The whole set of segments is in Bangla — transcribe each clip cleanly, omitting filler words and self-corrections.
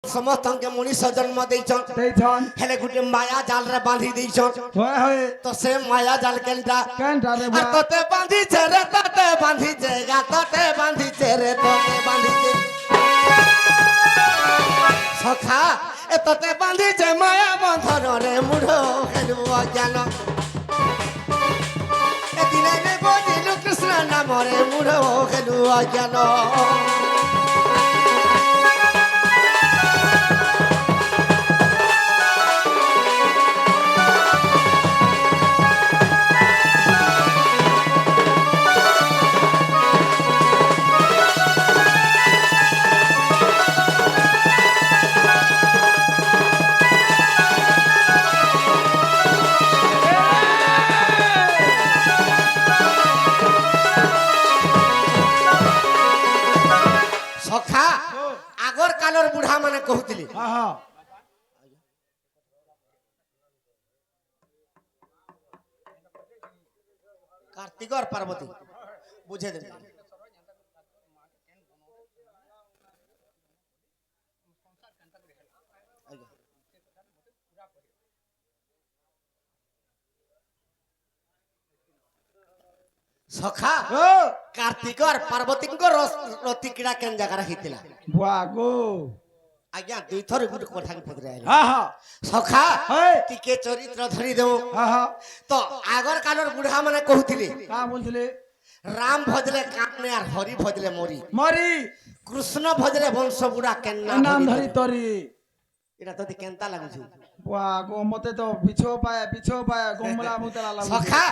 समस्त मनीष जन्म देछन हेले गुटे माया जाल रे बांधी देछन तो से माया जाल केनटा रे तोते बांधी छे रे तोते बांधी छे गा तोते बांधी छे रे तोते बांधी छे सखा ए तोते बांधी छे माया बंधन रे मुढो हेलुआ ज्ञान ए दिने ने बोलिलु कृष्ण नाम रे मुढो हेलुआ ज्ञान सखा आगर कालर बुढ़ा माने कहूतिली कार्तिक और पार्वती बुझे दे सखा कार्तिक और पार्वती को रति क्रीड़ा केन जगह हितिला बुआगो आज्ञा दुई थर गुड कोठा के पकड़े हां हां सखा टिके चरित्र धरि देउ हां हां तो आगर कालर बुढ़ा माने कहूतिले का बोलथिले राम भजले काटने और हरि भजले मोरी मोरी कृष्ण भजले वंश बुढ़ा केन नाम धरि तोरी एटा तोते केनता लागु छु बुआगो मते तो बिछो पाए गोमला मुतला लागु सखा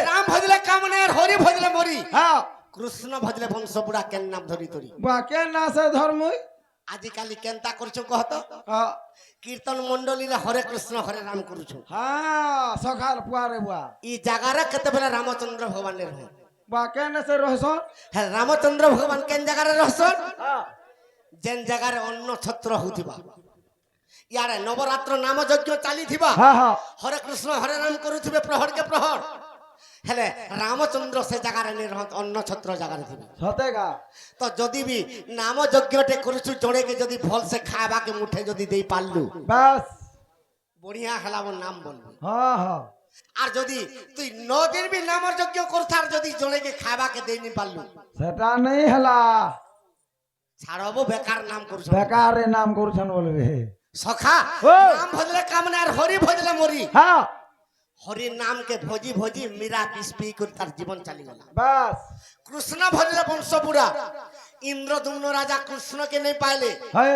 राम भजले कामने और हरि भजले मोरी हां कृष्ण भजले वंश बुढ़ा केन नाम धरि तोरी बुआ केन ना से धर्म आजि काली केनता करछु कहत कीर्तन मंडली रे हरे कृष्ण हरे राम करछु हां सखाल पुआ रे बुआ ई जगह रे कते बेला रामचंद्र भगवान रे रह बुआ केन से रहसन हे रामचंद्र भगवान केन जगह रे रहसन हां जेन जगह रे अन्न छत्र होतिबा यारे नवरात्र नाम यज्ञ चाली थिबा हां हां हरे कृष्ण हरे राम करूथिबे प्रहर के प्रहर हेले रामचंद्र से जगह रे रहत अन्न छत्र जगह रे थिबे सतेगा तो जदी भी नाम यज्ञ टे करूछु जोड़े के जदी फल से खाबा के मुठे जदी देई पाललु बस बढ़िया हला वो नाम बोलबी हां हां আর যদি তুই 9 दिन भी नाम यज्ञ करथार যদি জনে কে খাবা কে দেই নি পারলু সেটা नहीं हला ছাড়বো বেকার নাম করছ বেকার রে নাম করছন বলবে সখা নাম ভজলে কামনে আর হরি ভজলে মরি हां हरि नाम के भोजी भोजी मीरा पिस्पी कर तार जीवन चली गला बस कृष्ण भजले वंश बुढ़ा इंद्रदुम्न राजा कृष्ण के नहीं पाइले है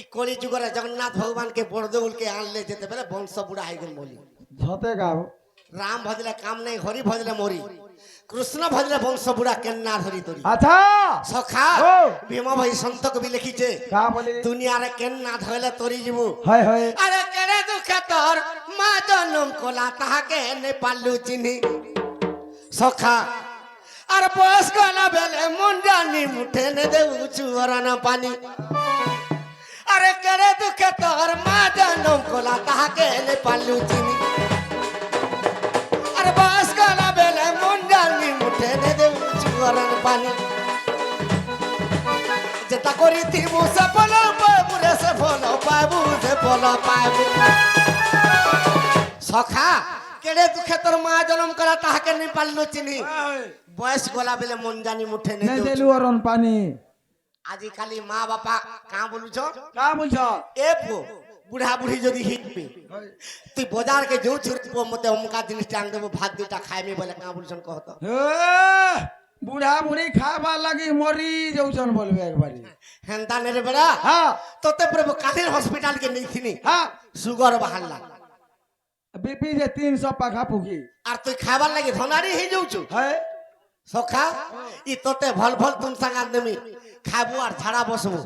ई कली जुग रे जगन्नाथ भगवान के बड़देउल के आनले जेते बेले वंश बुढ़ा आइ गेल मोली सतेगा राम भजले काम नहीं हरि भजले मोरी कृष्ण भजले वंश बुढ़ा केन्ना धरी तोरी अच्छा सखा भीम भाई संत को भी लिखी छे का बोली दुनिया रे केन्ना धइले तोरी जीवु हाय हाय अरे केरे दुख तोर मा जन्म कोला ताहा के ने पालू चिन्ही सखा अरे बस गला बेले मुंडानी मुठे ने देउ चुवरन पानी अरे केरे दुख तोर मा जन्म कोला ताहा के ने पालू चिन्ही अरे बस गला बेले मुंडानी मुठे ने देउ चुवरन पानी जेता करी थी मु से बोलो बाबू रे से बोलो बाबू से बोलो बाबू सखा केड़े दुखे तोर मां जन्म करा ताहा के नहीं पाललो चिन्ही बयस गोला बेले मन जानी मुठे नहीं देलु अरन पानी आजि खाली मां बापा का बोलु छो का बोलछो एपो बुढ़ा बुढ़ी जदी हिटबे तू बाजार के जो छुरपो मते हमका दिन टांग देबो भात दुटा खाए में बोले का बोलछन कहत बुढ़ा बुढ़ी खाबा लगी मरी जौसन बोलबे एक बारी हेंता ने रे बड़ा हां तोते प्रभु काठिर हॉस्पिटल के नहीं थीनी हां शुगर बहालला बीपी जे 300 पाखा पुगी आर तू खाबा लगी धनारी ही जाउछु है सखा ई तोते भल भल तुम संगा देमी खाबू आर झाड़ा बसबू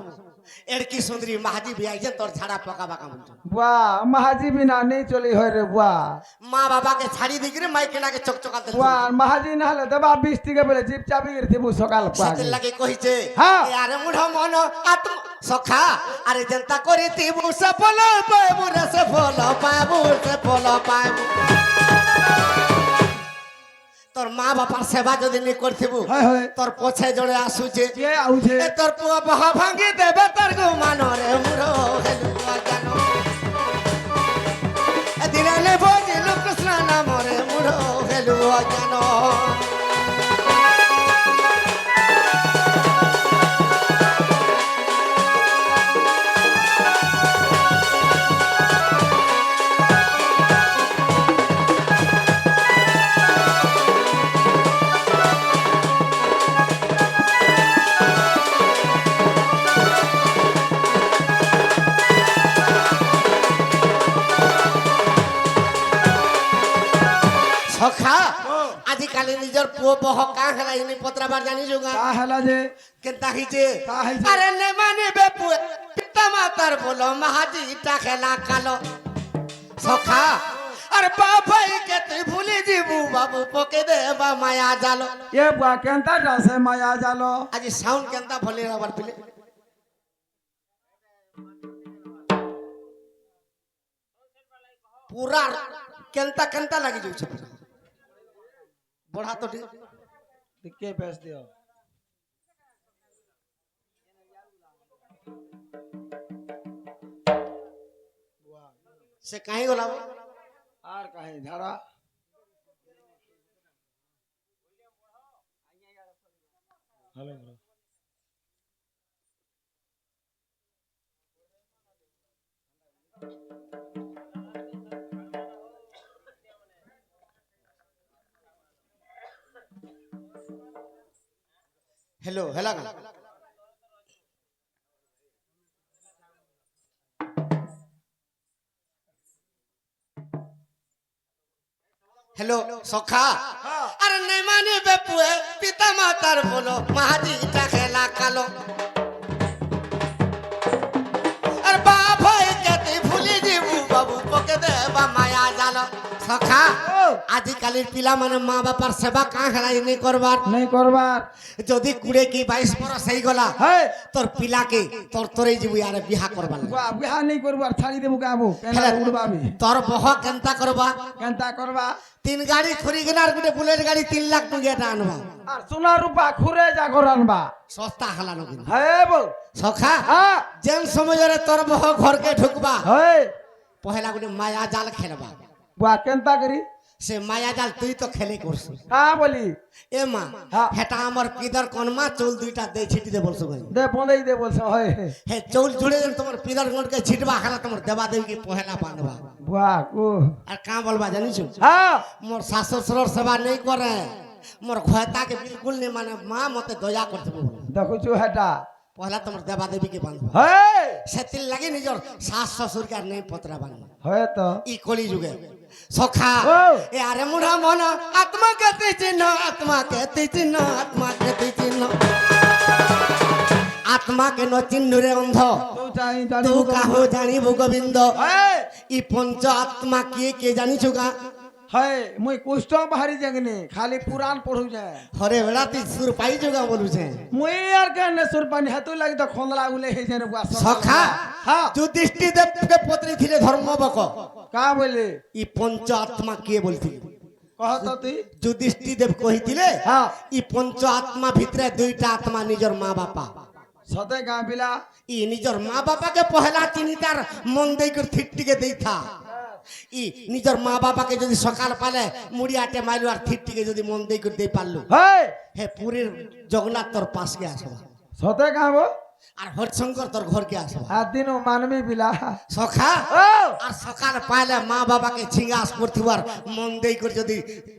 एड़की सुंदरी महाजी भी आइजे तोर झाड़ा पकाबा का बोलछु वाह महाजी बिना नहीं चली होय रे वाह मां बाबा के छाड़ी दिगरे माई केना के चकचका दे वाह महाजी नहले दबा 20 टिके बोले जीप चाबी गिरथि बु सकाल पा सते लगे कहि छे हां यार मुढ मन आत्म सखा अरे जनता करी थी बु से बोलो बाबू रे से बोलो बाबू से बोलो बाबू तोर मां बापा सेवा जदी नहीं करथिबु तोर पछे जड़े आसुचे के आउछे तोर पुआ बहा भांगी देबे तोर गो मानो रे मुरो ନିଜର ପୁଅ ବହ କାଁ ହେଲା ଇନି ପତ୍ରାବାର ଜାଣି ଯୋଗା କା ହେଲା ଯେ କେନ୍ତା ହେଇছে କା ହେଇছে? আরে নে মানে বে পুয়ে পিতা মাতার বলো মাহাজিটা খেলা কালো সখা আর বাবাই কে তুই ভুলে যাবু বাবু পকে দেবা মায়া জালো ये बुआ केंता से माया जालो আজি সাউন্ড কেনতা ভলে আবার পিলে পুরা কেনতা কেনতা লাগি যাচ্ছে বড়া তো ঠিক दिक्के बेच दियो সে কাহি গলা आर कहीं झाड़ा हेलो हेलो हेला का हेलो सखा अरे नहीं माने बेपुए पिता मातार बोलो महाजी इटा खेला कालो अरे बाबा कहते भूली जीबू बाबू पके देबा माया जालो सखा आजिकालिर पिला माने माँ बापार सेवा काँ हेलाई नहीं करबार नहीं करबार যদি 20 কি 22 বরস হই গলা है তোর পিলাকে তোর তোরে জীবু यार বিয়া করবা बुआ बिहा नहीं करबार छाड़ी देबो काबो केना उड़बा भी তোর বহ কেনতা করবা केंता करबा তিন গাড়ি খরি গনার গুটে বুলেট গাড়ি 3 লাখ টাকা আনবা আর সোনা রূপা খুরে যা করনবা সস্তা হালানো কিন্তু है बो সখা हां যেন সময়রে তোর বহ ঘরকে ঢুকবা है পহেলা গুটে মায়া জাল খেলবা बुआ केंता करी সে মায়া জাল তুই তো খেলে করছ का बोली এ মা হ্যাঁ। হেটা আমার পিদার কনমা চুল দুইটা দে ছিটি দে বলছো ভাই दे बंदई दे बोलছো है হে চুল জুড়ে যেন তোমার পিদার গনকে ছিটবা খালা তোমার দেবা দেবী পহেলা বাঁধবা बुआ को আর কাঁ বলবা জানিছো हां মোর শাশু শ্বশুর সেবা নেই করে মোর ঘয়তাকে বিলকুল নেই মানে মা মতে দয়া করতে বলবো देखो छु हटा পহলা তোমার দেবা দেবীকে বাঁধবা है সেতির লাগি নিজর শাশ শ্বশুরকে আর নেই পত্রা বাঁধবা है तो ই কলি যুগে সখা ও। এ আরে মুড়া মন আত্মা কেতে চিহ্ন আত্মা কেতে চিহ্ন আত্মা কেতে চিহ্ন আত্মা কেন চিহ্ন রে অন্ধ तू चाहि তু जानी কাহো জানিব গোবিন্দ है ই পঞ্চ আত্মা কে জানিছো গা है मुई कुष्ठ बाहरी जगने खाली पुराण पढ़ू जाए হরে বেড়া তুই সুর পাই যোগা বলুছে मुई यार कहने सुर पानी हेतु लगी तो खोंदला उले हे जने बुआ সখা हां যুধিষ্ঠির দেবকে পত্নী ছিলে ধর্মবক का बोले ই পঞ্চ আত্মা কে বলছিল कह तो तू যুধিষ্ঠির দেব কহিছিলে हां ই পঞ্চ আত্মা ভিতরে দুইটা আত্মা নিজর মা বাপা सते गां बिला ই নিজর মা বাপাকে পহেলা চিনি তার মন দেই করে থিটটিকে দেইথা ই নিজর মা বাবাকে যদি সকাল পালে মুড়ি আটে মাইলু আর থিটটিকে যদি মন দেই করে দেই পারলু है হে পুরীর জগন্নাথ তোর পাশকে আসবা सते गां वो আর হরিশঙ্কর তোর ঘরকে আসবা आ दिनो मानवी बिला সখা ओ আর সকাল পাইলে মা বাবাকে ঝিঙ্গাস করতিবার মন দেই করে যদি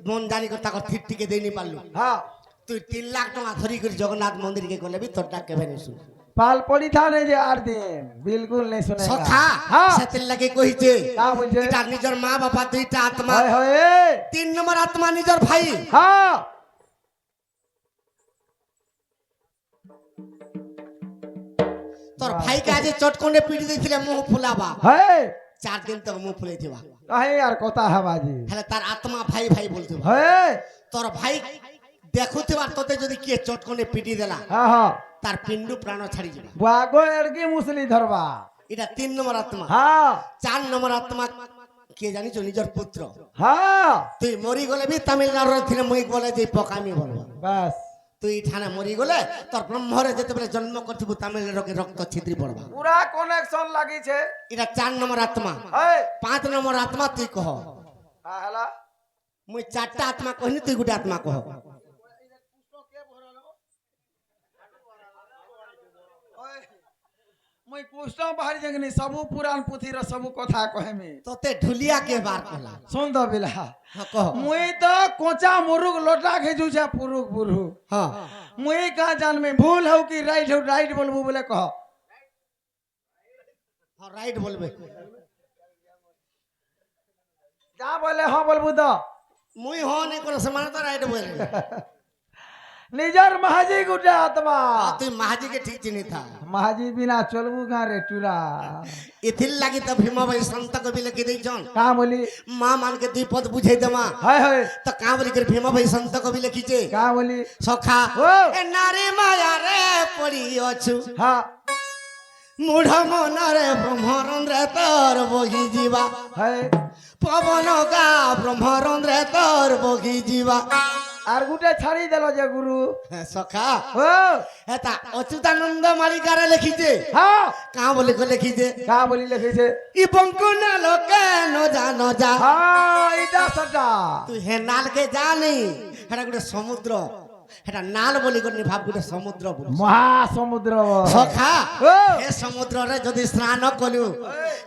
মন জানি করে তাকে থিটটিকে দেইনি পারলু हां তুই 3 লাখ টাকা ধরি করে জগন্নাথ মন্দিরকে গলে বি তোর ডাক কেবে নিছু पाल पड़ी था नहीं जे 8 दिन बिल्कुल नहीं सुनेगा সখা हां সেতির লাগি কইছে का बोलजे এটা নিজর মা বাবা দুইটা আত্মা हाय हाय 3 নম্বর আত্মা নিজর ভাই हां তোর ভাইকে আজ চটকনে পিটি দিয়েছিলে মুখ ফুলাবা है 4 দিন তক মুখ ফুলাই দিবা काहे यार कोता है बाजी হলে তার আত্মা ভাই ভাই বলতে है তোর ভাই দেখুতিবার তোতে যদি কে চটকনে পিটি দেলা हां हां তার পিন্ডু প্রাণ ছাড়ি যাবে बुआगो एड़की मुसली धरबा এটা 3 নম্বর আত্মা हां 4 নম্বর আত্মা কে জানিছো নিজর পুত্র हां তুই মরি গলে বি তামিলনাড়ুর থিনে মুই বলে যে পকামি বলবো बस তুই ঠানে মরি গলে তোর ব্রহ্মরে যেতেবেলে জন্ম করছিবু তামিলনাড়ুকে রক্ত ছিদ্রি পড়বা पूरा कनेक्शन लगी छे এটা 4 নম্বর আত্মা है 5 নম্বর আত্মা তুই কহ हां हला মুই 4টা আত্মা কহিনি তুই গোটে আত্মা কহ मुई कुष्ठ बाहरी जगने सबु पुराण पुथी र सबु कथा कहे में তোতে ঢুলিয়া কে বার কলা सुन दो बिला হ্যাঁ কহ मुई तो कोचा मुरुग लोटा खेजू छे पुरुग पुरु হ্যাঁ मुई का जान में भूल हो कि राइट बोलबू बोले कह হ্যাঁ রাইট বলবে जा बोले हां बोलबू तो মুই হনি কোন সমান তো রাইট বলে নিজের মাহাজি গুটে আত্মা তুই মাহাজিকে ঠিক চিনি থা মাহাজি বিনা চলবু গাঁ রে টুরা এথির লাগি তো ভীম ভাই সন্ত কবি লিখি দেইছন কা বলি মা মানকে দুই পদ বুঝাই দেমা হয় হয় তো কা বলি করে ভীম ভাই সন্ত কবি লিখিছে কা বলি সখা ও এ নারী মায়া রে পড়ি অছু হ্যাঁ মূঢ় মনরে ব্রহ্মরন্ধ্রে তোর বহি ଯିବା হয় পবন গা ব্রহ্মরন্ধ্রে তোর বহি ଯିବା আর গুটে ছাড়ি দেল যে গুরু সখা ও এটা অচ্যুতানন্দ মালিকারে লিখিছে হ্যাঁ কা বলি করে লিখিছে কা বলি লিখেছে ই বঙ্কুনা লোকে ন যা হ্যাঁ এটা সেটা তুই হে নালকে জানি এটা গোটে সমুদ্র এটা নাল বলি করে ভাব গোটে সমুদ্র বলি মহাসমুদ্র সখা ও এ সমুদ্রে যদি স্নান কলু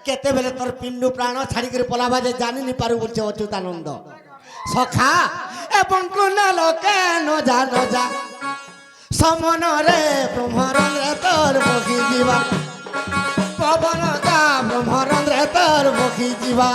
কেতেবেলে তোর পিণ্ডু প্রাণ ছাড়ি করে পলাবা যে জানি নি পারু বলছে অচ্যুতানন্দ সখা এবং কোন লোকে ন যা সমনরে ব্রহ্মরন্ধ্রে তোর বহি ଯିବା পবন গা ব্রহ্মরন্ধ্রে তোর বহি ଯିବା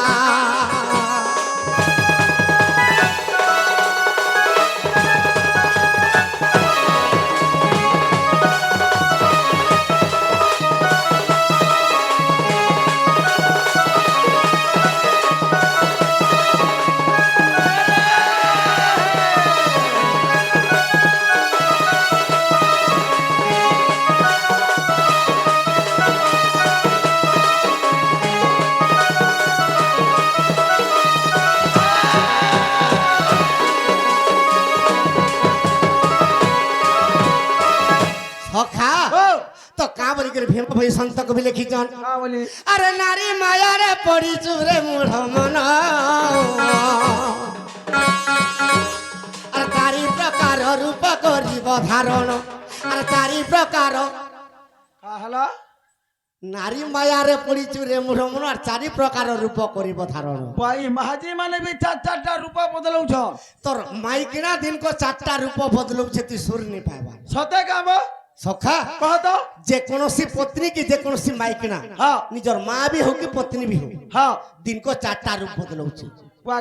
সখা ও তো কা বলি করে ভীম ভাই সন্ত কবি লিখিছন কা বলি আরে নারী মায়ারে পড়িছু রে মূঢ় মন আর চারি প্রকার রূপ করিব ধারণ আর চারি প্রকার কা হলা নারী মায়ারে পড়িছু রে মূঢ় মন আর চারি প্রকার রূপ করিব ধারণ ভাই মাহাজি মানে বি চারটা রূপ বদলাউছ তোর মাইকিনা দিনক চারটা রূপ বদলুছে তুই সুর নি পাইবা সতে কাম সখা কহ তো যে কৌশি পত্নী কি যে কৌশি মাইকিনা হ্যাঁ নিজর মা বি হোক কি পত্নী বি হোক হ্যাঁ দিনক চারটা রূপ বদলুছে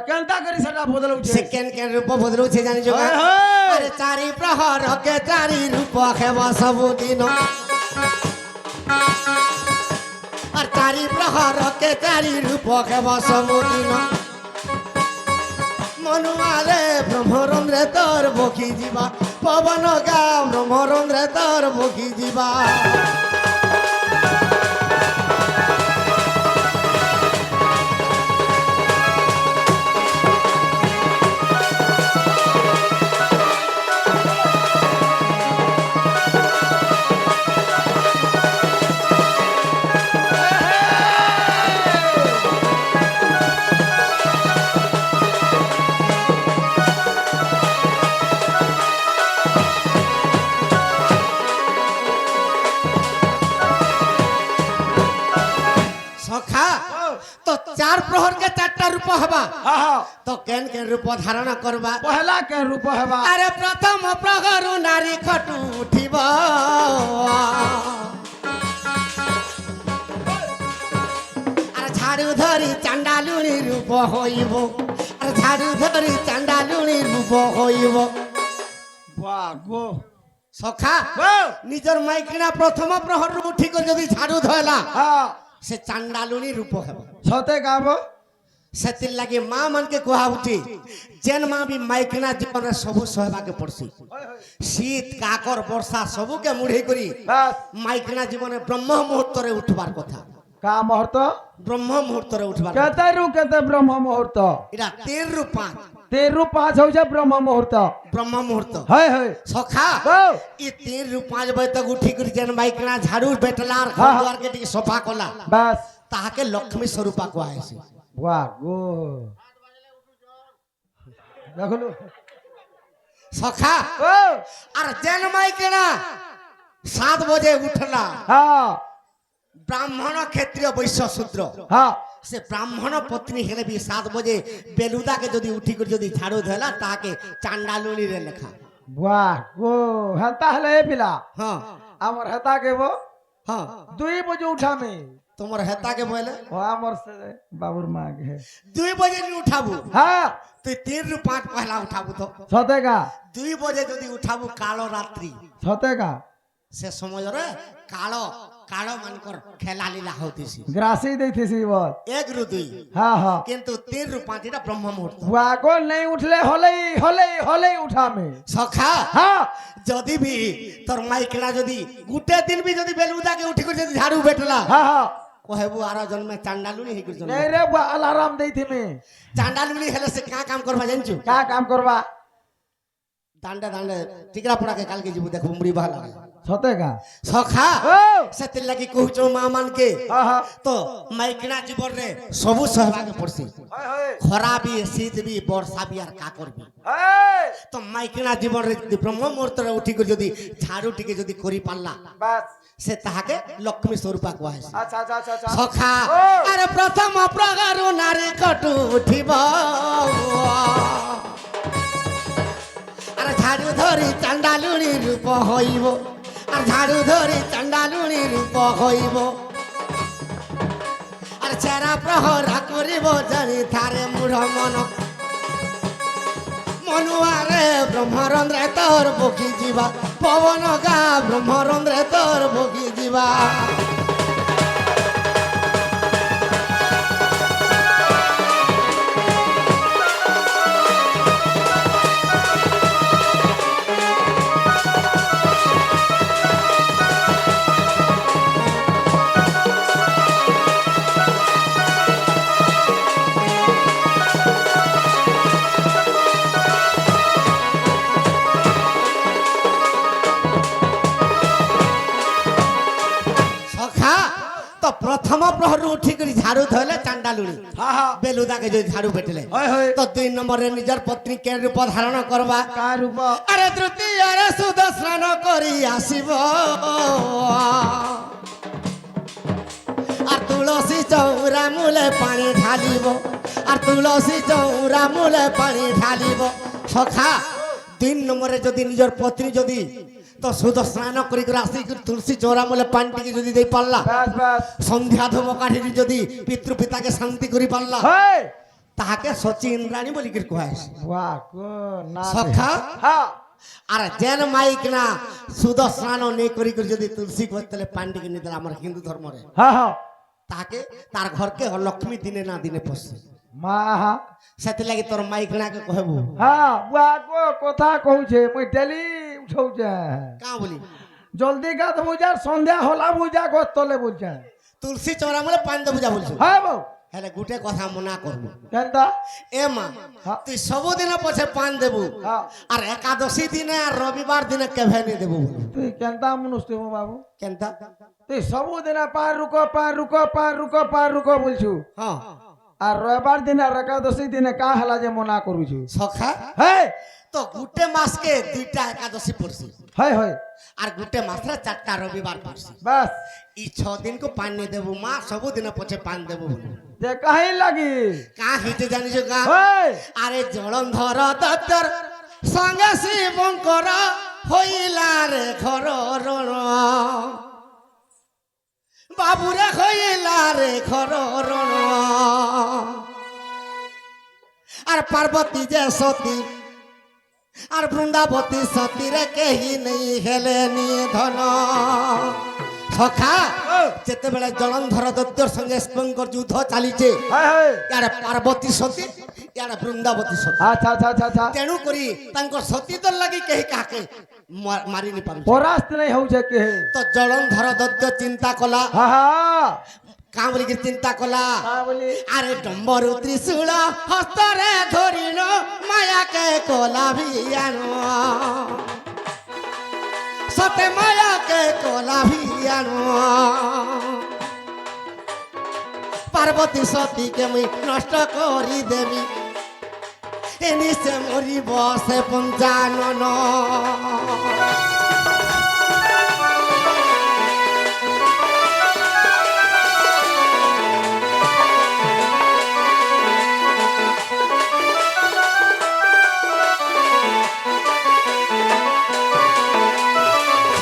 কেনতা কৰি সেটা বদলাউছ সেকেন্ড কেন রূপ বদলুছে জানি যোগা হয়, হয়। আরে চারি প্রহর কে চারি রূপ খেব ସବୁদিନ আর চারি প্রহর কে চারি রূপ খেব ସବୁଦିନ মনুয়ারে ব্রহ্মরন্ধ্রে তোর বকি ଯିବା পবন গা ব্রহ্মরন্ধ্রে তোর বকি ଯିବା সখা তো চার প্রহর কে চারটা রূপ হবা হ্যাঁ হ্যাঁ তো কেন কেন রূপ ধারণ করবা পহলা কে রূপ হেবা আরে প্রথম প্রহরু নারী খটু উঠিব আর ঝাড়ু ধরি চান্ডালুনি রূপ হইব আর ঝাড়ু ধরি চান্ডালুনি রূপ হইব বাহ গো সখা গো নিজর মাইকিনা প্রথম প্রহর উঠি করে যদি ঝাড়ু ধরলা হ্যাঁ সে চান্ডালুনি রূপ ହେବ সতে কাম ସେଥିର୍ ଲାଗି ମା ମାନକେ କୁହାହଉଛି ଯେନ୍ ମା ବି ମାଇକିନା ଜୀବନରେ ସବୁ ସହବାକେ ପଡସି ଶୀତ କାକର ବର୍ଷା ସବୁକେ ମୁଢେଇ କରି বাস ମାଇକିନା ଜୀବନରେ ବ୍ରହ୍ମ ମୁହୂର୍ତ୍ତରେ ଉଠବାର କଥା কা মুহূর্ত ବ୍ରହ୍ମ ମୁହୂର୍ତ୍ତରେ ଉଠବାର কেতে রু কেতে ব্রহ্ম মুহূর্ত ଏଇଟା 13 ରୁ 5 তের রু 5 হচ্ছে ব্রহ্ম মুহূর্ত ବ୍ରହ୍ମ ମୁହୂର୍ତ୍ତ হয় হয় ସଖା গো ଇ 3 ରୁ 5 ବଜେ ତକ ଉଠି କରି ଯେନ୍ ମାଇକିନା ଝାଡୁ ବେଟଲା ଘର ହଁ, ହଁ। ଦ୍ୱାରକେ ଟିକେ ସଫା କଲା বাস ତାହାକେ ଲକ୍ଷ୍ମୀ ସ୍ୱରୂପା କୁହାହେସି বাহ গো দেখলু ସଖା ও আর যেন মাইকিনা 7 বজে উঠলা হ্যাঁ ব্রাহ্মণ ক্ষত্রিয় বৈশ্য শূদ্র হ্যাঁ সে ব্রাহ্মণ পত্নী হেলে বি 7 বজে বেলুদাকে যদি উঠি করে যদি ঝাড়ু ধরলা তাকে চান্ডালুনি রে লেখা বাহ গো হেতা হলে এ পিলা হ্যাঁ আমার হেতা কেব हाँ 2 बजे उठामे তোমার হেতাকে বলে ओ हमर से बाबूर मां के 2 बजे নি উঠাবো हाँ তুই 3 রু 5 পহলা উঠাবো তো सतेगा 2 বজে যদি উঠাবো কালো রাত্রি सतेगा সে সমୟରେ কালো কালো মানকর খেলা লীলা হতিছি ग्रासी देथिसी बोल 1 রু 2 हाँ हाँ কিন্তু 3 রু 5 এটা ব্রহ্ম মুহূর্ত वाको नहीं उठले होले उठामे সখা हाँ যদি বি তোর মাইকলা যদি গুটে দিন বি যদি বেলুদাকে উঠি করে যদি ঝাড়ু বেটলা हाँ हाँ কহেবু আর জন্মে চান্ডালুনি হে জন্ম नहीं रे बुआ अलार्म देथी में চান্ডালুনি হেলে সে কা কাম করবা জানছু क्या काम करवा দান্ডে দান্ডে টিকরা পড়াকে কালকে যাবো দেখো মুড়ি ভালো লাগে सतेगा সখা ओ সেতির লাগি কহুছো মা মানকে हाँ हाँ তো মাইকনা জীবন রে সবু সহবাগে পড়ছি हाय খরা বি শীত বি বর্ষা বি আর কা করবি हाय তো মাইকনা জীবন রে যদি ব্রহ্ম মুহূর্তরে উঠি করে যদি ঝাড়ু টিকে যদি করি পারলা बस সে তাহাকে লক্ষ্মী স্বরূপা কুহাইছে अच्छा अच्छा अच्छा अच्छा সখা ও! আরে প্রথম প্রগারু নারী কটু উঠিব আরে ঝাড়ু ধরি চান্ডালুনি রূপ হইব আর ঝাড়ু ধরি চান্ডালুনি রূপ হইব আর চেরা প্রহরা করিব জানি থারে মূঢ় মন মনুয়ারে ব্রহ্মরন্ধ্রে তোর বকি ଯିବା পবন গা ব্রহ্মরন্ধ্রে তোর বকি ଯିବା সখা তো প্রথম প্রহর উঠি করে ঝাড়ু ধরলে চান্ডালুনি हाँ हाँ বেলুদাকে যদি ঝাড়ু বেটলে हाय हाय তো 2 নম্বরে নিজের পত্নী কে রূপ ধারণ করবা का रूप আরে তৃতীয়রে সুদর্শন করি আসিব আর তুলসী চৌরা মূলে পানি ঢালিব আর তুলসী চৌরা মূলে পানি ঢালিব সখা 3 নম্বরে যদি নিজের পত্নী যদি তো সুদর্শন করি করে আসি তুলসী চৌরা মূলে পানিটিকে যদি দেই পারলা बस बस সন্ধ্যা ধূপ কাঠি যদি পিতৃপিতাকে শান্তি করি পারলা हाय তাহাকে সচি ইন্দ্রাণী বলি করে কুহাইছে वाह को ना সখা हाँ আর যেন মাইক না সুদর্শন নেই করি করে যদি তুলসী গোতলে পান্ডিকে নিয়ে দিলে আমার হিন্দু ধর্মরে हाँ हाँ তাকে তার ঘরকে লক্ষ্মী দিনে না দিনে পশে माँ हाँ সেতিলাগি তোর মাইক নাকে কহবু हाँ बुआ को कथा कहू छे मुई डेली उठौ छे কা বলি जल्दी गात बुझा संध्या होला बुझा को तले बुझा তুলসী চৌরা মলে পান দেবু যা বলছো हाँ बो হেলে গুটে কথা মনা করবু केंता এ মা হ্যাঁ। তুই সবুদিন পছে পান দেবু हाँ আর একাদশী দিনে আর রবিবার দিনে কেভে নি দেবু तू केंता मनुष्य मो बाबू কেনতা तू सब दिन पार रुको पार रुको पार रुको पार रुको बोलछु হ্যাঁ আর রবিবার দিন আর একাদশী দিনে কা হেলা যে মনা করুছু সখা হে তো গুটে মাসকে 2টা একাদশী পড়ছি হয় হয় আর গুটে মাসরে 4টা রবিবার পড়ছি বাস ই 6 দিন को पानी देबू माँ सबु दिन पछे पान देबू যে কাহি লাগি का हिते जानिस का হয় अरे जलंधर दत्तर संगे शिवंकर হইলা রে ঘর রণ বাবুরে হইলা রে ঘর রণ আর পার্বতী যে সতী আর বৃন্দাবতী সতী রে কেহি নেই হেলে নিয়ে ধন সখা যেতেবেলে জলন্ধর দৈত্যর সঙ্গে শিবঙ্কর যুদ্ধ চালিছে হয় হয় ইয়ারে পার্বতী সতী ইয়ারে বৃন্দাবতী সতী আচ্ছা আচ্ছা আচ্ছা আচ্ছা তেণু করি তাঙ্কর সতীদল লাগি কেহি কাহাকে মারি নি পারু পরাস্ত নাই হউছে কে তো জলন্ধর দৈত্য চিন্তা কলা হা হা কাঁ বলিকি চিন্তা কলা কা বলি আরে ডম্বরু ত্রিশূল হস্তরে ধরিল মায়াকে কলা ভিয়ান সতে মায়াকে কলা ভিয়ান পার্বতী সতীকে মুই নষ্ট করি দেবি এনি সে মরিব সে পঞ্চানন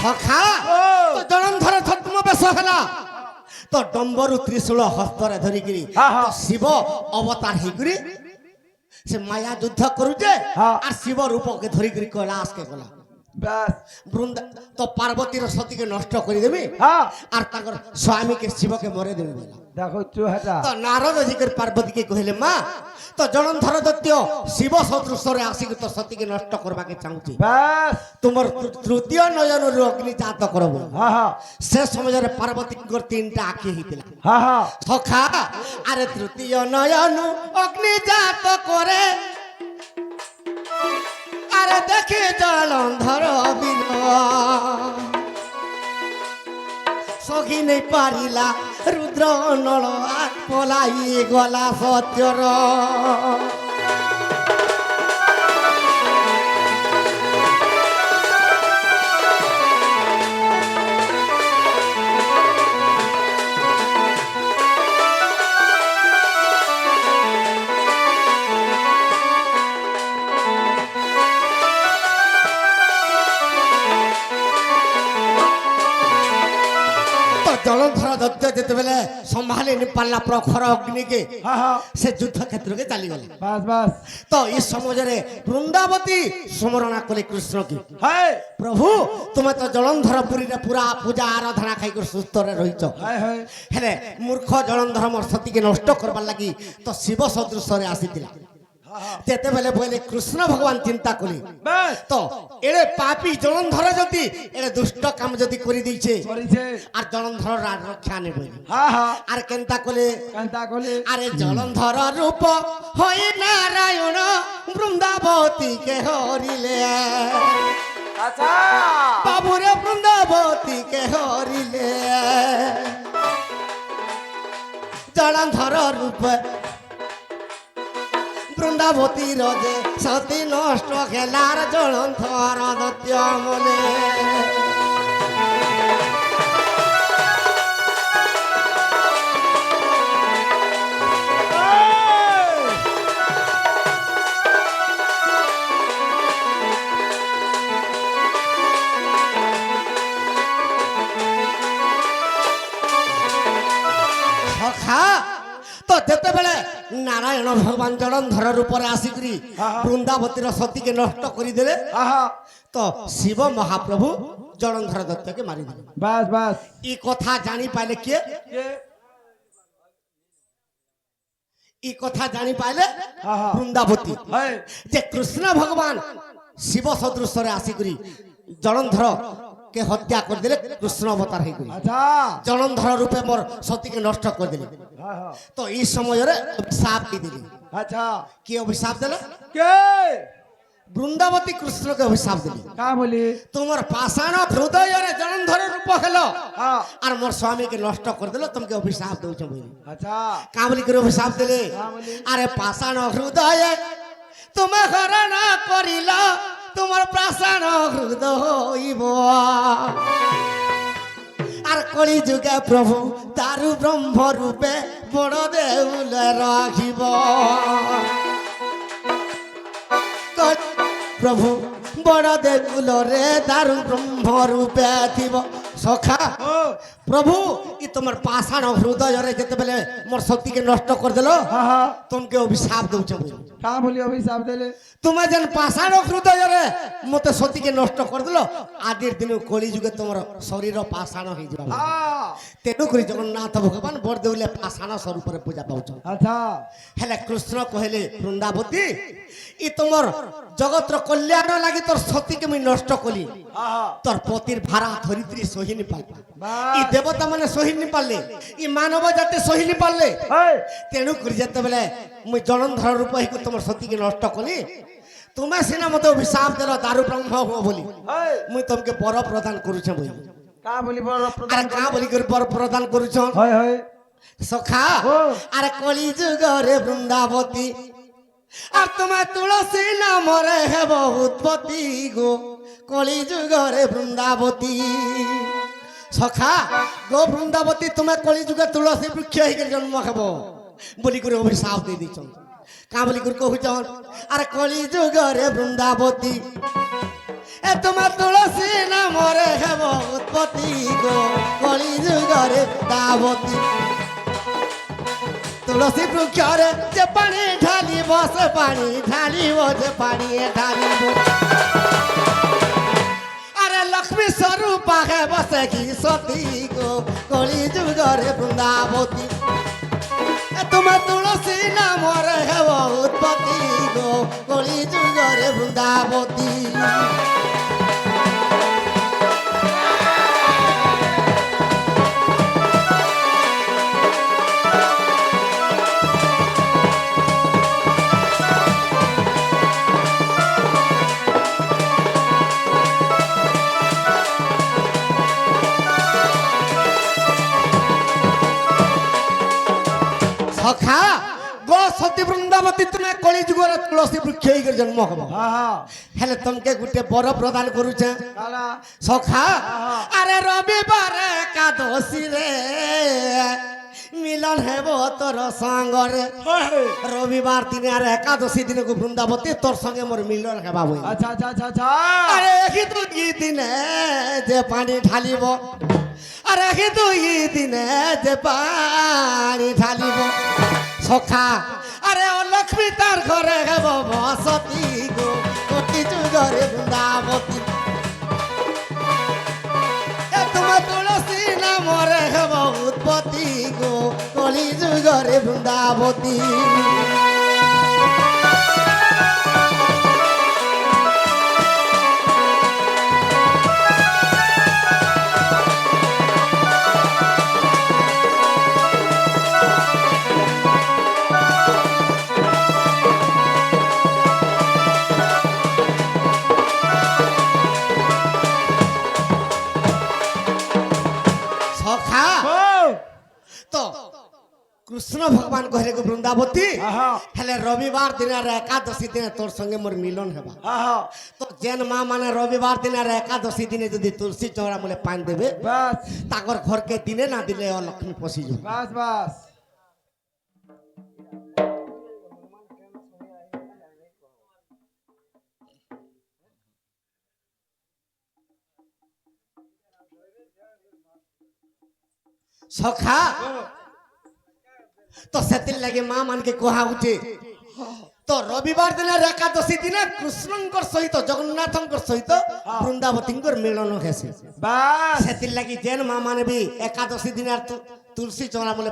সখা তো জলন্ধর ছদ্ম বেশ କଦମ୍ବରୁ ତ୍ରିଶୂଳ ହସ୍ତରେ ଧରିକିରି ହଁ, ହଁ। ତ ଶିବ ଅବତାର ହେଇକରି ସେ ମାୟା ଯୁଦ୍ଧ କରୁଛେ ହଁ। আর শিব রূপকে ধরিকরি কৈলাসকে গলা ব্যাস বৃন্দা তো পার্বতীর সতীকে নষ্ট করে দেবে হ্যাঁ আর তাঙ্কর স্বামীকে শিবকে মরে দেবে বলা দেখো চুহাটা তো নারদ জিকর পার্বতীকে কহিলে মা তো জলন্ধর দৈত্য শিব সদৃশরে আসিকি তো সতীকে নষ্ট করবাকে চাহুছি ব্যাস তোমার তৃতীয় নয়নরু অগ্নি জাত করব হ্যাঁ হ্যাঁ সে সময়ের পার্বতীঙ্কর তিনটা আখি হইতিলা হ্যাঁ হ্যাঁ সখা আরে তৃতীয় নয়নু অগ্নি জাত করে আরে দেখে জলন্ধর বিল সখী নেই পারিলা রুদ্র নল পলাই গলা সত্যর জলন্ধর দত্ত যেতবেলে সম্ভালি নি পারলা প্রখর অগ্নিকে হ্যাঁ হ্যাঁ সে যুদ্ধ ক্ষেত্রকে চালিগলে বাস বাস তো এই সমাজরে বৃন্দাবতী স্মরণা কলে কৃষ্ণকে হ্যাঁ প্রভু তুমি তো জলন্ধর পুরীরে পুরা পূজা আরাধনা খাইকর সুস্থরে রহিছ হ্যাঁ হ্যাঁ হেলে মূর্খ জলন্ধর মোর সতীকে নষ্ট করবার লাগি তো শিব সদৃশরে আসিছিলা যেতেবেলে বলে কৃষ্ণ ভগবান চিন্তা কলি ব্যাস তো এড়ে পাপি জলন্ধর যদি এড়ে দুষ্ট কাম যদি করে দিয়েছে করিছে আর জলন্ধর রক্ষা নেবে হ্যাঁ হ্যাঁ আর কেনতা কলে কান্তা কলে আরে জলন্ধর রূপ হই নারায়ণ বৃন্দাবতী কে হরিলে আচ্ছা বাবুরে বৃন্দাবতী কে হরিলে জলন্ধর রূপ বৃন্দাবতী রজে সতী নষ্ট খেলার জলন্ধর দত্য মনে সখা তো যেতেবেলে নারায়ণ ভগবান জলন্ধর রূপরে আসিকি বৃন্দাবতীর সতীকে নষ্ট করে দেলে হ্যাঁ হ্যাঁ তো শিব মহাপ্রভু জলন্ধর দত্তকে মারি দিলে বাস বাস এই কথা জানি পাইলে কে কে এই কথা জানি পাইলে হ্যাঁ হ্যাঁ বৃন্দাবতী হ্যাঁ যে কৃষ্ণ ভগবান শিব সদৃশরে আসিকি জলন্ধর কে হত্যা করে দিলে কৃষ্ণ অবতার হয়ে গেল আচ্ছা জলন্ধর রূপে মোর সতীকে নষ্ট করে দিলে হ্যাঁ হ্যাঁ তো এই সময়ের অভিশাপ দিয়ে দিলি আচ্ছা কি অভিশাপ দিলে কে বৃন্দাবতী কৃষ্ণকে অভিশাপ দিলি কা বলি তোমার পাষাণ হৃদয়ের জলন্ধর রূপ হলো হ্যাঁ আর মোর স্বামীকে নষ্ট করে দিল তোমাকে অভিশাপ দৌছ বলি আচ্ছা কামলি করে অভিশাপ দিলে আরে পাষাণ হৃদয়ে তোমা হরণ করিল তোমার পাষাণ হৃদয় হইব আর কলি যুগে প্রভু তারু ব্রহ্ম রূপে বড় দেউলে রাখিব প্রভু বড় দেউলরে তারু ব্রহ্ম রূপে থিব সখা ও প্রভু ই তোমার পাষাণ হৃদয়রে যেতেবেলে মোর সতীকে নষ্ট করে দিল হ্যাঁ হ্যাঁ তোমাকে অভিশাপ দৌছ বলি কা বলি অভিশাপ দেলে তুমি যেন পাষাণ হৃদয়রে মতে সতীকে নষ্ট করে দিল আদির দিন কলি যুগে তোমার শরীর পাষাণ হয়ে যাবে হ্যাঁ তেণুকরি জগন্নাথ ভগবান বড় দেউলে পাষাণ স্বরূপরে পূজা পাউছ আচ্ছা হেলে কৃষ্ণ কহিলে বৃন্দাবতী ই তোমার জগতর কল্যাণ লাগি তোর সতীকে মুই নষ্ট কলি হ্যাঁ হ্যাঁ তোর পতির ভাড়া ধরিত্রী সহিনি পারবে বাহ। ই দেবতা মানে সহিনি পারলে ই মানব জাতি সহিনি পারলে হ্যাঁ তেণু করে যেতেবেলে মুই জলন্ধর রূপ হইকু তোমার সতীকে নষ্ট কলি তুমি সিনা মতো অভিশাপ দেল দারু ব্রহ্ম হব বলি হ্যাঁ মুই তোমাকে বর প্রদান করুছে বলি কা বলি বড় আরে প্রধান কা বলি করে বর প্রদান করুছ হয় হয় সখা ও। আরে কলি যুগরে বৃন্দাবতী আর তোমার তুলসী নামরে হেব উৎপত্তি গো কলি যুগরে বৃন্দাবতী সখা গো বৃন্দাবতী তুমি কলি যুগে তুলসী বৃক্ষ হইকে জন্ম খাব বলি করে অভিশাপ দিয়ে দিছ কা বলি করে কহুছ আরে কলি যুগরে বৃন্দাবতী এ তোমার তুলসী নামরে হেব উৎপত্তি গো কলি যুগরে দাবতী তুলসী বৃক্ষরে যে পানি ঢালিব সে পানি ঢালিব যে পানি ঢালিব আরে লক্ষ্মী স্বরূপা হে বসে কি সতী গো কলি যুগরে বৃন্দাবতী তোমার তুলসী নামরে হেব উৎপত্তি গো কলি যুগরে বৃন্দাবতী সখা গো সতী বৃন্দাবতী তুমি কলি যুগরে তুলসী বৃক্ষ হয়ে জন্ম হব হেলে তোমাকে গোটে বর প্রদান করুছে সখা আরে রবিবার একাদশী রে মিলন হেব তোর সঙ্গরে রবিবার দিনে আর একাদশী দিনে গো বৃন্দাবতী তোর সঙ্গে মোর মিলন হেবা বই আচ্ছা আচ্ছা আচ্ছা আচ্ছা আরে কিন্তু ই দিনে যে পানি ঢালিব আরে কিন্তু ই দিনে যে পানি ঢালিব সখা আরে ও লক্ষ্মী তার ঘরে হেব বসতি গো কোটি যুগরে বৃন্দাবতী এ তোমার তুলসী নামরে হেব উৎপত্তি গো কলি যুগরে বৃন্দাবতী সখা তো কৃষ্ণ ভগবান কহে গো বৃন্দাবতী হেলে রবিবার দিন আর একাদশী দিনে তোর সঙ্গে মোর মিলন হেবা তো যেন মা মানে রবিবার দিন আর একাদশী দিনে যদি তুলসী চৌড়া মূলে পান দেবে তাকর ঘরকে দিনে না দিলে ও লক্ষ্মী পশি যাবে বাস বাস সখা তো সেতির লাগে মা মানকে কোহা উঠে তো রবিবার দিনের একাদশী দিনে কৃষ্ণঙ্কর সহিত জগন্নাথঙ্কর সহিত বৃন্দাবতীঙ্কর মিলন হয়েছে বাস সেতির লাগি যেন মা মানে বি একাদশী দিনে আর তুলসী চৌড়া বলে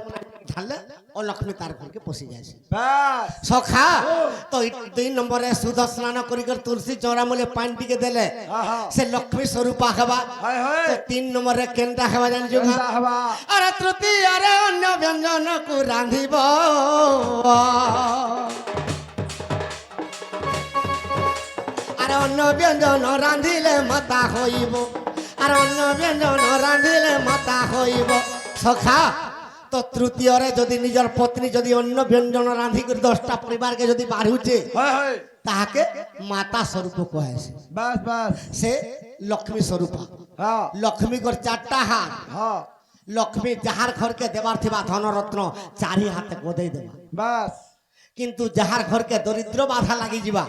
ঢাললে ও লক্ষ্মী তার ঘরকে পশি যাইছে বাস সখা তো 2 নম্বরে সুধ স্নান করি তুলসী চৌড়া মূলে পানি টিকে দেলে সে লক্ষ্মী স্বরূপা হবা হয় হয় 3 নম্বরে কেনটা হবা জানছো কেনটা হবা? আরে তৃতীয়ারে অন্য ব্যঞ্জন কু রাঁধিব আরে অন্য ব্যঞ্জন রাঁধিলে মাতা হইব আর অন্য ব্যঞ্জন রাঁধিলে মাতা হইব সখা তো তৃতীয়রে যদি নিজের পত্নী যদি অন্য ব্যঞ্জন রাঁধি করে 10টা পরিবারকে যদি বাড়ুছে হয় হয় তাহাকে মাতা স্বরূপ কহেছে বাস বাস সে লক্ষ্মী স্বরূপা হ্যাঁ লক্ষ্মী কর 4টা হাত হ্যাঁ লক্ষ্মী যাহার ঘরকে দেবার থিবা ধনরত্ন 4 হাতে গোদেই দেবা বাস কিন্তু যাহার ঘরকে দরিদ্র বাধা লাগি যাবা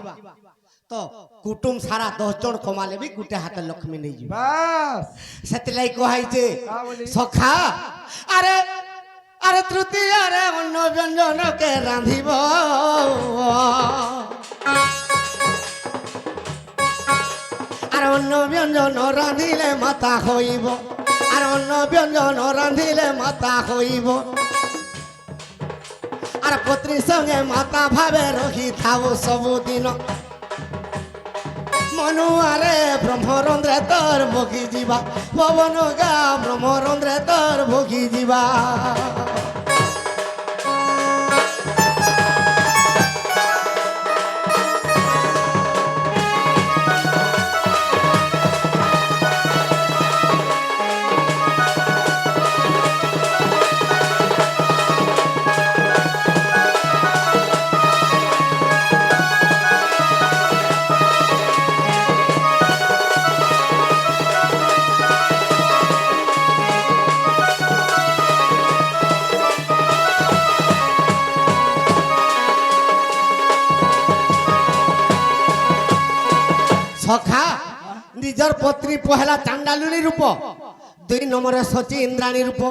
তো কুটুম সারা 10 জন কমালে বি গুটে হাতে লক্ষ্মী নেই যাবা বাস সেতলাই কহাইছে হ্যাঁ বলি সখা আরে আরে তৃতীয়ারে অন্য ব্যঞ্জনকে রাঁধিব আর অন্য ব্যঞ্জন রাঁধিলে মাতা হইব আর অন্য ব্যঞ্জন রাঁধিলে মাতা হইব আর পত্নীর সঙ্গে মাতা ভাবে রহি থাও ସବୁদিନ মনুয়ারে ব্রহ্মরন্ধ্রে তোর ভোগি ଯିବା পবন গা ব্রহ্মরন্ধ্রে তোর ভোগি ଯିବା ନିଜର ପତ୍ନୀ ପହଲା ଚାଣ୍ଡାଲୁଣୀ ରୂପ 2 নম্বরে ସଚୀ ଇନ୍ଦ୍ରାଣୀ ରୂପ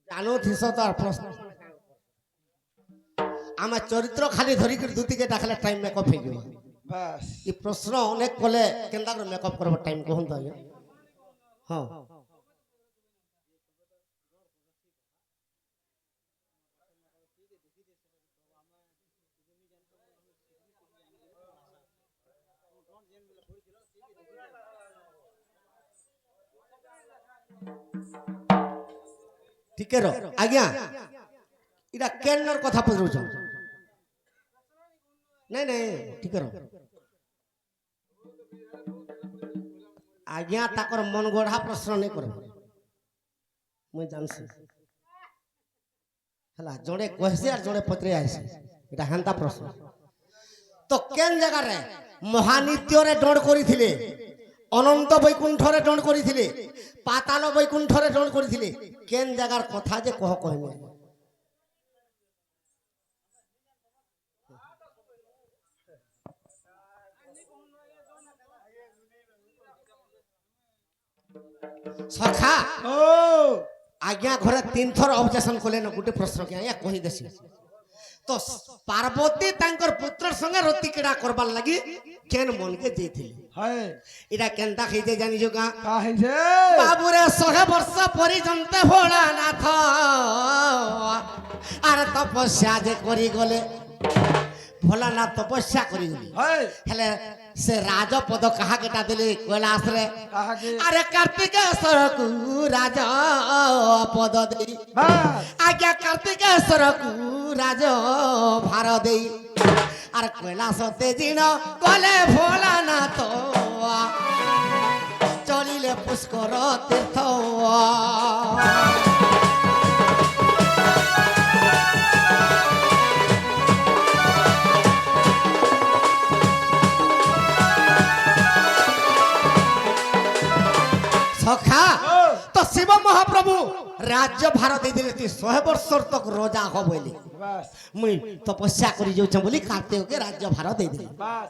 ଜାଣୁଥିସ ତାର ପ୍ରଶ୍ନ ଆମେ ଚରିତ୍ର ଖାଲି ଧରିକି ଦୁତିକେ ଡାକଲେ ଟାଇମ ମେକଅପ୍ ହେଇଯିବ ବାସ୍ ଏ ପ୍ରଶ୍ନ ଅନେକ କଲେ କେନ୍ତା করে ମେକଅପ୍ କରବ ଟାଇମ କହନ୍ତୁ ଆଜ୍ଞା ହଁ ठीक है आज्ञा इटा केनर कथा पचरुछ नहीं नहीं ठीक है आज्ञा ताकर मन गढ़ा प्रश्न नहीं कर मुझे जानसी हला जड़े कहसी और जड़े पत्रे आसी इटा हेंता प्रश्न तो केन जगह रे महानित्य रे डोड़ करिथिले अनंत वैकुंठ रे डोड़ करिथिले पाताल वैकुंठ रे डोड़ करिथिले केन जगार कथा जे कह कहने सखा ओ आज्ञा घरे 3 थर ऑब्जेक्शन कले न गुटे प्रश्न के आया कहि देसी तो पार्वती तांकर पुत्र संगे रति केडा करबार लागि केन मन के जेथिले हाय इडा केनता खइते जानि जो का काहे जे बाबूरे 100 वर्ष परिजंते भोलानाथ आर तपस्या जे करी गले भोलानाथ तपस्या करी गले हाय हेले से राजपद कहा केटा देले कैलाश रे काहे जे अरे कार्तिकेश्वर को राजा पद दे बास आज्ञा कार्तिकेश्वर को राजा भार दे अरे कैलाश तेजिन गले भोलानाथ चलिले पुष्कर तीर्थ सखा तो शिव महाप्रभु राज्य भार दे दिले 100 वर्ष तक रोजा हो बोली बास मुई तपस्या करी जाऊ बोली कार्तिक के राज्य भार दे दिले बास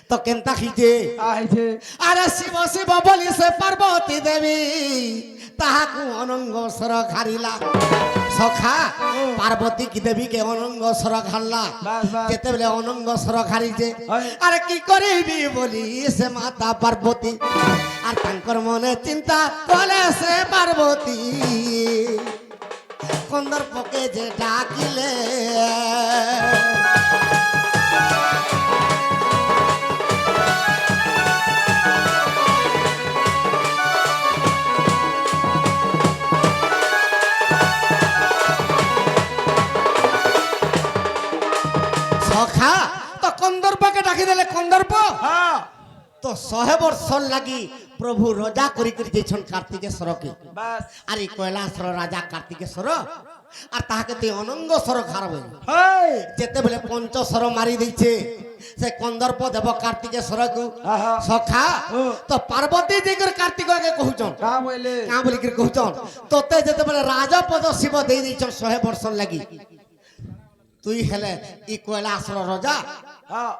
तो केनता खीजे काहे जे अरे शिव शिव बोली से पार्वती देवी ताहाकू अनंग सर खारिला सखा पार्वती की देवी के अनंग सर खारला बास बास जेते बेले अनंग सर खारिजे हाय अरे की करिबी बोली से माता पार्वती আর তাঙ্কর মনে চিন্তা কলে সে পার্বতী কন্দর পকে যে ডাকিলে সখা তো কন্দর্পকে ডাকি দিলে কন্দর্প हां तो 100 वर्ष लगी प्रभु रजा करी करी जेछन कार्तिकेश्वर के बास अरे कैलाशर राजा कार्तिकेश्वर আর তাহাকে তে অনঙ্গ সর খারাপ हाय যেতে বলে পঞ্চস্বর মারি দিছে সে কন্দর্প দেব কার্তিকেশ্বরকু आहा সখা ও। তো পার্বতী দিগর কার্তিককে কহুছন का बोले কাঁ বলি করে কহুছন তোতে যেতে বলে রাজপদ শিব দেই দিছন 100 वर्ष লাগি তুই হেলে ই কৈলাসর রাজা हां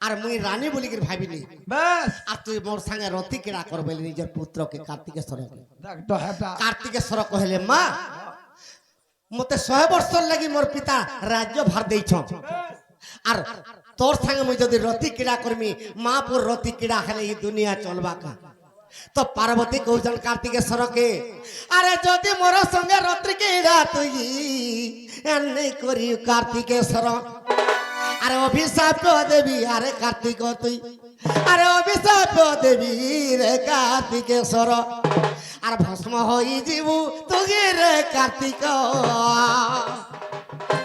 আর মুই রানী বলি করে ভাবিলি बास আর তুই মোর সঙ্গে রতি কেডা করবে নিজের পুত্রকে কার্তিকেশ্বরকে देख तो हटा কার্তিকেশ্বর কহিলে মা মতে 100 वर्ष লাগি মোর পিতা রাজ্য ভার দেইছন আর তোর সঙ্গে মুই যদি রতি কিড়া করমি মা পুর রতি কিড়া খেলে এই দুনিয়া চলবা কা তো পার্বতী কৌজন কার্তিকেশ্বর কে আরে যদি মোর সঙ্গে রতি কিড়া তুই এনে করি কার্তিকেশ্বর আরে অভিশাপ দেবী আরে কার্তিক তুই আরে অভিশাপ দেবী রে কার্তিকেশ্বর আর ভস্ম হই যাবু তুই রে কার্তিক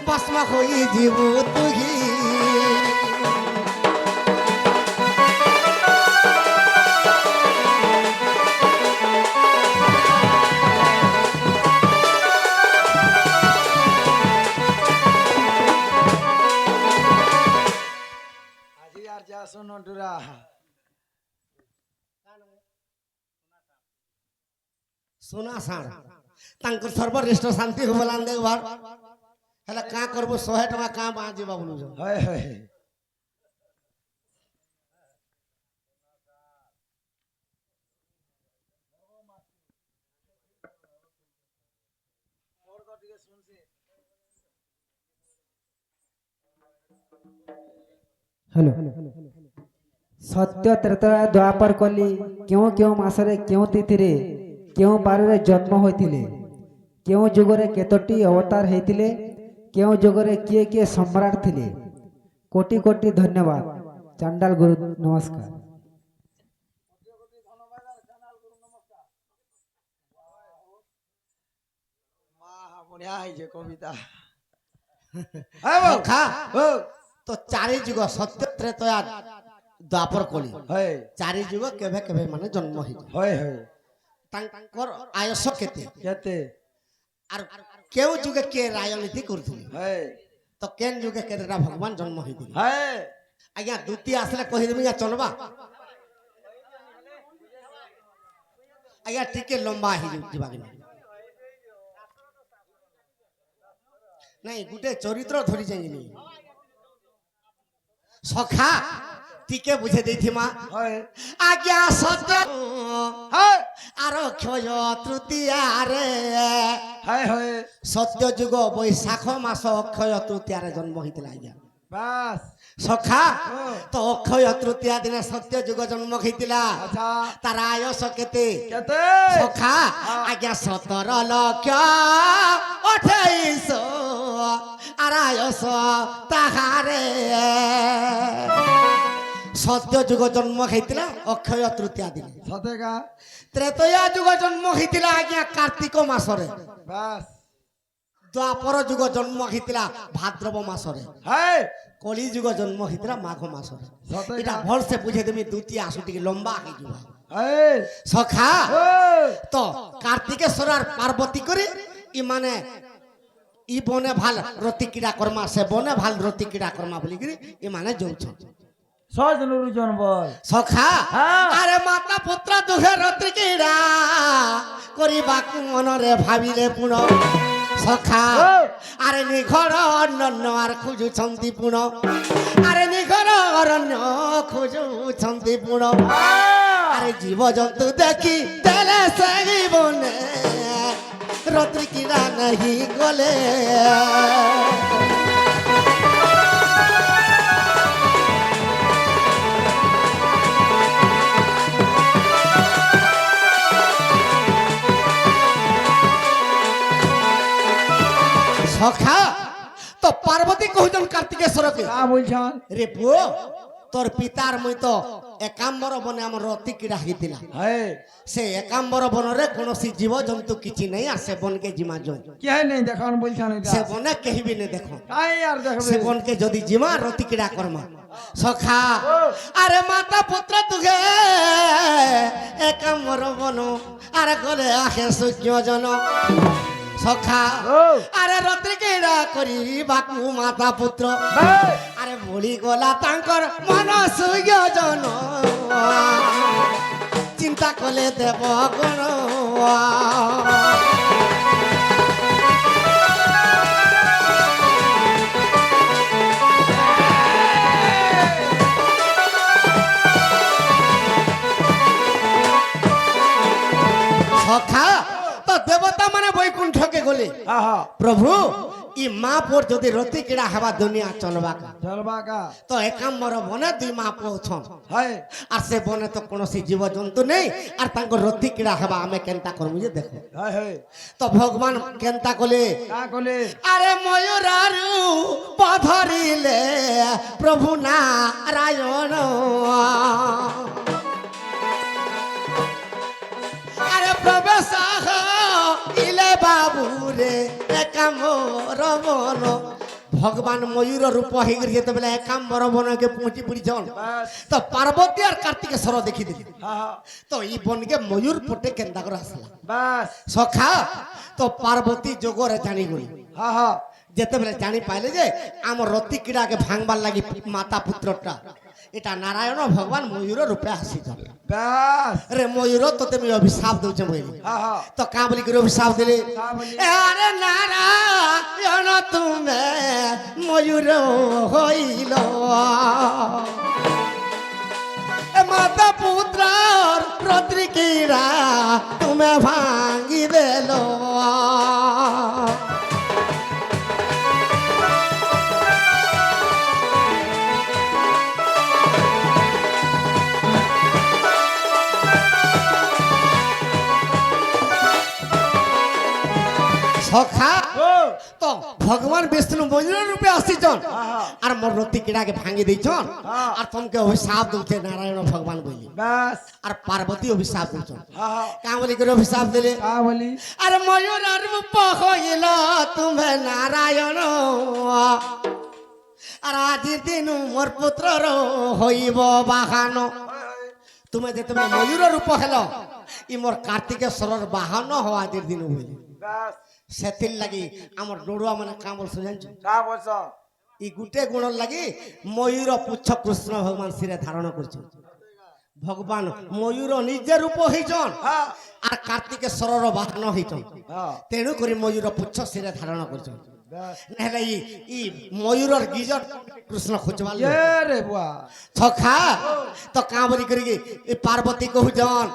ভস্ম হই যাবু তুই आज यार जा सुनो डुरा सोना साण तांकर सर्वश्रेष्ठ शांति हो बलान देव बार ହେଲେ କାଁ କରବୁ 100 ଟଙ୍କା କାଁ ବାଁ ଯିବା ବୋଲୁଛ ହଏ ହଏ हेलो सत्य त्रेता द्वापर कली क्यों क्यों मासरे क्यों तिथिरे क्यों बारे जन्म होइतिले क्यों जुगरे केतोटी अवतार हेतिले क्यों जुगरे किए किए सम्राट थिले कोटि कोटि धन्यवाद चांडाल गुरु नमस्कार বঢ়িয়া হয়েছে কবিতা হ্যাঁ বল সখা ও তো চারি যুগ সত্য ত্রেতয়া দ্বাপর কলি হয়ে চারি যুগ কেবে কেবে মানে জন্ম হইছে হয়ে হয়ে তাঙ্কর আয়ুষ কেতে কেতে আর কেউ যুগে কে রাজনীতি করুଥିଲେ হয়ে তো কেন যুগে কেতেটা ভগবান জন্ম হইଥିଲେ হয়ে আজ্ঞা দ্বিতীয় আসলে কহিদেমি চলবা আজ্ঞা টিকে লম্বা হইଯିବା କି ନାଇଁ ଗୋଟେ ଚରିତ୍ର ଧରି ଯାଇନି ସଖା ଟିକେ ବୁଝେ ଦେଇଥିମା হয়ে ଆଜ୍ଞା ସତ୍ୟ হ্যাঁ ଆର କ୍ଷୟ ତୃତୀୟାରେ হয়ে হয়ে ସତ୍ୟ ଯୁଗ ବୈଶାଖ ମାସ ଅକ୍ଷୟ ତୃତୀୟାରେ ଜନ୍ମ ହେଇଥିଲା ଆଜ୍ଞା বাস ସଖା ତ ଅକ୍ଷୟ ତୃତୀୟା ଦିନେ ସତ୍ୟ ଯୁଗ ଜନ୍ମ ହେଇଥିଲା আচ্ছা ତାର ଆୟସ କେତେ কেতে ସଖା ଆଜ୍ଞା 17,28,000 আর আয়স তাহারে সত্য যুগ জন্ম হয়েছিল অক্ষয় তৃতীয়া দিন সতেকা ত্রেতয়া যুগ জন্ম হয়েছিল আজ্ঞা কার্তিক মাসরে বাস দ্বাপর যুগ জন্ম হয়েছিল ভাদ্রব মাসরে হ্যাঁ কলি যুগ জন্ম হয়েছিল মাঘ মাসরে সতেকা এটা ভলসে বুঝে দেমি দ্বিতীয় আসু টিকে লম্বা হয়ে যাব হ্যাঁ সখা ও তো কার্তিকেশ্বর আর পার্বতী করে ই মানে ই বনে ভাল রতি ক্রীড়া কর্মা সে বনে ভাল রতি ক্রীড়া কর্মা বলি করে ই মানে যাউছ সজনুর জন বল সখা হ্যাঁ। আরে মাতা পুত্র দুহে রতি ক্রীড়া করিবাকু মনরে ভাবিলে পুণ সখা ও। আরে নিঘর অরণ্য আর খুঁজুছন্তি পুণ আরে নিঘর অরণ্য খুঁজুছন্তি পুণ আরে জীবজন্তু দেখি দেলে সেই বনে রত্রি কিরা নাহি গলে সখা তো পার্বতী কহুছন কার্তিকেশ্বরকে কা বলছন রে পুও তোর পিতার মুই তো একাম্বর বনে আমার রতি কিরা হইতিলা হ্যাঁ সে একাম্বর বনরে কোনসি জীবজন্তু কিছু নেই আর সে বনকে জিমা জয় কি হয় নাই দেখান বলছন এটা সে বনে কেহিবি নে দেখো তাই আর দেখবে সে বনকে যদি জিমা রতি কিরা করমা সখা আরে মাতা পুত্র তুগে একাম্বর বন আর গলে আহে সূর্য জন সখা ও আরে রতি কিরা করি বাকু মাতা পুত্র হ্যাঁ আরে ভুলি গলা তাঙ্কর মন সূর্য জন চিন্তা কলে দেব গণ সখা তো দেবতা মানে বৈকুণ্ঠকে গলে আহা প্রভু ই মা পর যদি রতি কিড়া হবা দুনিয়া চলবা কা চলবা কা তো একাম্বর বনে দুই মা পৌঁছন হ্যাঁ আর সে বনে তো কোনসি জীবজন্তু নেই আর তাঙ্ক রতি কিড়া হবা আমি কেনতা করবো যে দেখো হ্যাঁ হ্যাঁ তো ভগবান কেনতা কলে কা কলে আরে ময়ূরারু পধরিলে প্রভু নারায়ণ আরে প্রবেশ ইলে বাবু রে একাম্বর বন ভগবান ময়ূর রূপ হয়ে গেছে যেতবেলে একাম্বর বনকে পৌঁছি পড়িছন বাস তো পার্বতী আর কার্তিকেশ্বর দেখি দিলি হ্যাঁ তো এই বনকে ময়ূর পটে কেনতা করে আসলা বাস সখা তো পার্বতী যোগরে জানি গলি হ্যাঁ হ্যাঁ যেতবেলে জানি পাইলে যে আমার রতি কিড়াকে ভাঙবার লাগি মাতা পুত্রটা এটা নারায়ণ ভগবান ময়ূর রূপে আসিছন ব্যাস রে ময়ূর তোতে আমি অভিশাপ দউছে বইলি হ্যাঁ হ্যাঁ তো কাঁ বলি করে অভিশাপ দিলে কা বলি আরে নারায়ণ তুমি ময়ূর হইল মাতা পুত্রর রদ্রিকীরা তুমি ভাঙ্গি দেল সখা ও তো ভগবান বিষ্ণু ময়ূর রূপে আসিছন হ্যাঁ আর মোর রতি কিড়াকে ভাঙ্গি দিয়েছন হ্যাঁ। আর তোমাকে অভিশাপ দউছে নারায়ণ ভগবান বলি ব্যাস আর পার্বতী অভিশাপ দিয়েছন হ্যাঁ হ্যাঁ কাঁ বলি করে অভিশাপ দিলে কা বলি আর ময়ূর রূপ হইল তুমি নারায়ণ আর আজির দিন মোর পুত্রর হইব বাহান তুমি যে তুমি ময়ূর রূপ হেল ই মোর কার্তিকেশ্বরর বাহন হওয়া আজির দিন হইল ব্যাস সেতির লাগি আমার ডড়ুয়া মানে কাম বলছো জানছো কা বলছ ই গুটে গুণর লাগি ময়ূর পুচ্ছ কৃষ্ণ ভগবান শিরে ধারণ করছেন ভগবান ময়ূর নিজে রূপ হইছন হ্যাঁ আর কার্তিকেশ্বরর বাহন হইছন হ্যাঁ তেণু করে ময়ূর পুচ্ছ শিরে ধারণ করছেন ব্যাস নহলে ই ময়ূরর গিজর কৃষ্ণ খুঁজবার লোক। এ রে বুয়া ছখা তো কাঁ বলি করি এই পার্বতী কহুজন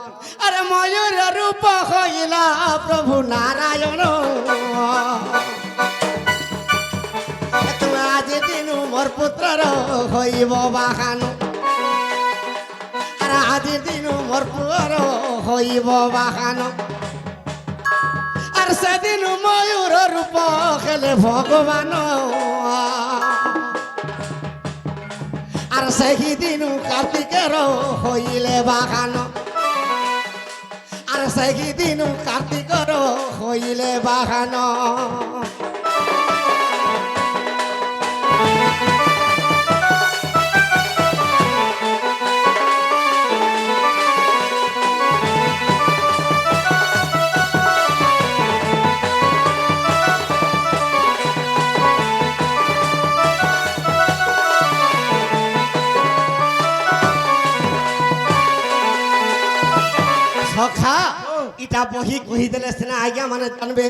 আরে ময়ূর রূপ হইলা প্রভু নারায়ণ তুমি আজ দিন মোর পুত্রর হইব বাহান আর আজ দিন মোর পুত্র হইব বাহান আর সেদিন ময়ূর রূপ খেলে ভগবান আর সেই দিন কার্তিকের হইলে বাগান আর সেই দিন কার্তিকের হইলে বাগান সখা ইটা বহি কহি দেলে সিনা আজ্ঞা মানে জানবে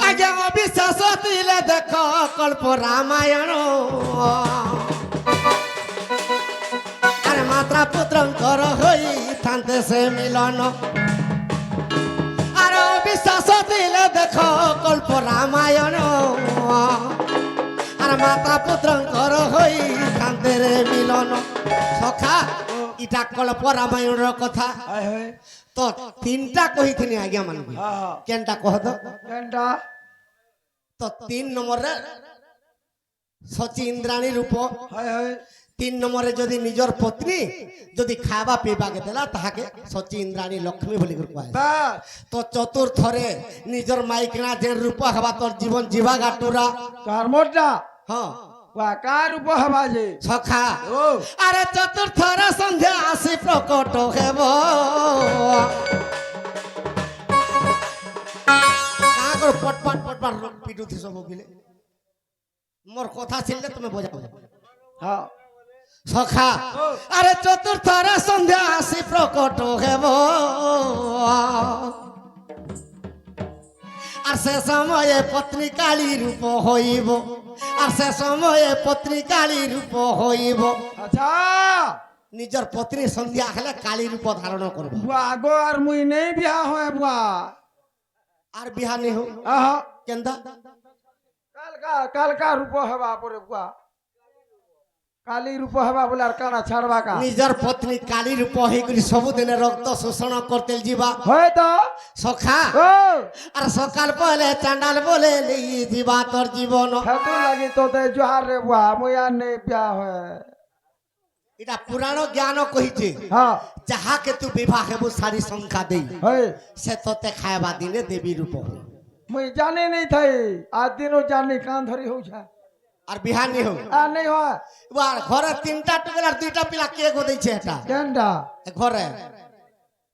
আজ্ঞা অবিশ্বাস দিলে দেখ কল্প রামায়ণ আরে মাত্রা পুত্রঙ্কর হই থানতে সে মিলন আর অবিশ্বাস দিলে দেখ কল্প রামায়ণ আর মাতা পুত্রঙ্কর হই থানতে রে মিলন সখা ইটা কল্প রামায়ণের কথা হায় হায় তো তিনটা কহিথিনি আজ্ঞা মানবি হ্যাঁ হ্যাঁ কেনটা কহ তো কেনটা তো 3 নম্বরে সচি ইন্দ্রাণী রূপ হায় হায় 3 নম্বরে যদি নিজর পত্নী যদি খাবা পিবাকে দেলা তাহাকে সচি ইন্দ্রাণী লক্ষ্মী বলি করে কয় ব্যাস তো চতুর্থরে নিজর মাইকনা যে রূপ হবা তোর জীবন জীবা গাটুরা কার মোরটা হ্যাঁ ওয়া কার উপ হবা যে সখা ও আরে চতুর্থরে সন্ধ্যা আসি প্রকট হেব কাগর পটপট পটপট পিটুথি সব গিলে মোর কথা ছিলে তুমি বোঝাও হ্যাঁ সখা আরে চতুর্থরে সন্ধ্যা আসি প্রকট হেব আর সে সময়ে পত্নী কালী রূপ হইব আর সে সময়ে পত্নী কালী রূপ হইব আচ্ছা নিজর পত্নী সন্ধ্যা হলে কালী রূপ ধারণ করব বুয়া আগো আর মুই নেই বিয়া হয় বুয়া আর বিহা নেই হোক আহা কেন্দা কালকা রূপ হবা পরে বুয়া কালী রূপ হবা বলে আর কানা ছাড়বা কা নিজর পত্নী কালী রূপ হইকরি ସବୁদিনে রক্ত শোষণ করতে ଯିବା হয় তো সখা ও আর সকাল পহলে চান্ডাল বলে নেই ଯିବା তোর জীবন হেতু লাগি তোতে জোহার রে বুয়া মুই আর নেই বিয়া হয় এটা পুরাণ জ্ঞান কহিছে হ্যাঁ যাহাকে তু বিবাহ হেবু সারি সংখ্যা দেই হয় সে তোতে খাইবা দিনে দেবী রূপ হই। মুই জানি নেই থাই আজ দিনও জানি কান ধরি হউছা আর বিহা নেই হোক আর নেই হয় এবার ঘরে 3টা টুকল আর 2টা পিলা কে গো দিছে এটা কেনটা ঘরে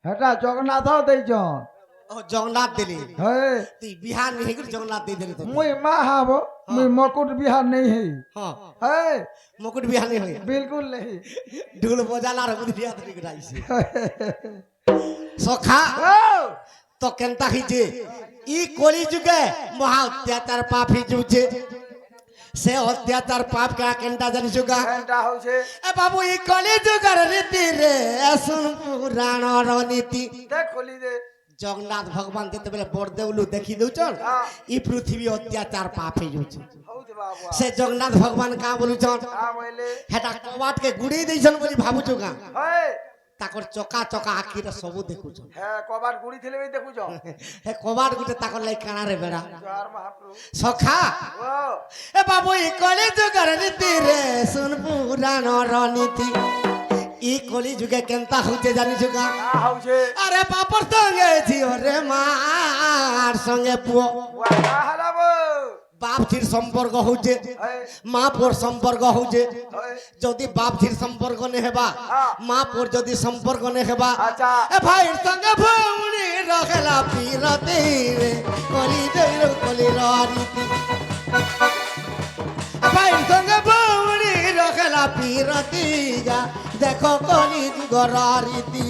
হেটা জগন্নাথ দেইছন ও জগন্নাথ দিলি হ্যাঁ তুই বিহার নিয়ে করে জগন্নাথ দিয়ে দিলি তো মুই মা হব মুই মকুট বিহার नहीं है হ্যাঁ है মুকুট বিহার নিয়ে হয়ে बिल्कुल नहीं ঢোল বজালা আর বিহার থেকে রাইছে সখা ओ তো কেনতা হইছে ই কলি যুগে মহা অত্যাচার পাপ হইছে সে অত্যাচার পাপ কা কেনতা জানিছ গা घंटा हो छे এ বাবু ই কলি যুগের রীতি রে শুন পুরাণর নীতি देख खोली दे জগন্নাথ ভগবান যেତେବେଳେ বড়দেউলু দেখি দଉଛন ই পৃথিবী অত্যাচার পাপ হইছে हो दे बाबा সে জগন্নাথ ভগবান কা বলুছন आ बोले হেটা কবাট কে গুড়ি দিছন বলি ভাবুছ গা है তাকর চকা চকা আখিরে সবু দেখুছন है कबाट गुड़ी थिले भी देखु जो হে কবাট গুটে তাকর লাই কানারে বেড়া जोहार महाप्रभु সখা ओ এ বাবু ই কলি যুগের নীতি রে শুন পুরাণর নীতি ই কলি যুগে কেনতা হইছে জানিছ গা आ हो छे আরে বাপর সঙ্গে ঝিও রে মার সঙ্গে পুয় वा हलाबो বাপ ঝির সম্পর্ক হচ্ছে है মা পোর সম্পর্ক হচ্ছে है যদি বাপ ঝির সম্পর্ক নে হেবা হ্যাঁ। মা পোর যদি সম্পর্ক নে হেবা আচ্ছা এ ভাইয়ের সঙ্গে ভৌনি রখেলা পিরতে রে কলি দেইর কলি রীতি এ ভাইয়ের সঙ্গে ভৌনি রখেলা পিরতি যা দেখো কলি যুগর রীতি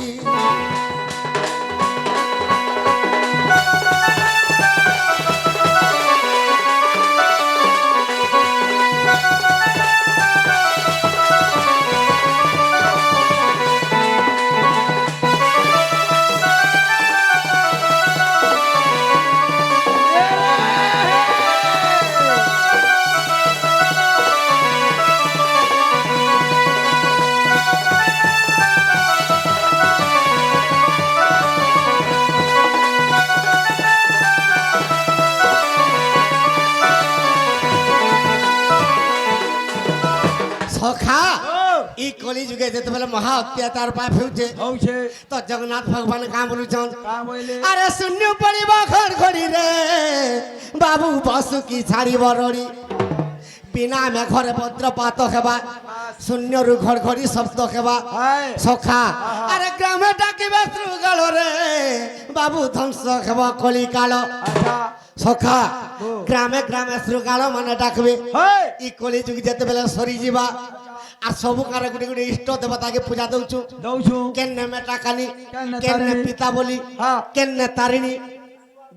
সখা ই কলি যুগে যেতেবেলে মহা অত্যাচার পাপ হচ্ছে हो छे তো জগন্নাথ ভগবান কা বলুছন का बोले আরে শূন্য পড়িবা ঘর ঘড়ি রে বাবু বসু কি ছাড়িব রড়ি বিনা মেঘরে বজ্রপাত হেবা শূন্যরু ঘর ঘড়ি শব্দ হেবা है সখা আরে গ্রামে ডাকিবে শ্রুগাল রে বাবু ধ্বংস হেব কলি কাল अच्छा সখা গ্রামে গ্রামে শ্রুগাল মানে ডাকবে है ই কলি যুগ যেতেবেলে সরি ଯିବା আর সবু কারে গুটি গুটি ইষ্ট দেবতাকে পূজা দউছু दऊ छु কেন্নে মেটাকানি কেন্নে কেন্নে তারিণী। পিতা বলি হ্যাঁ। কেন্নে তারিণী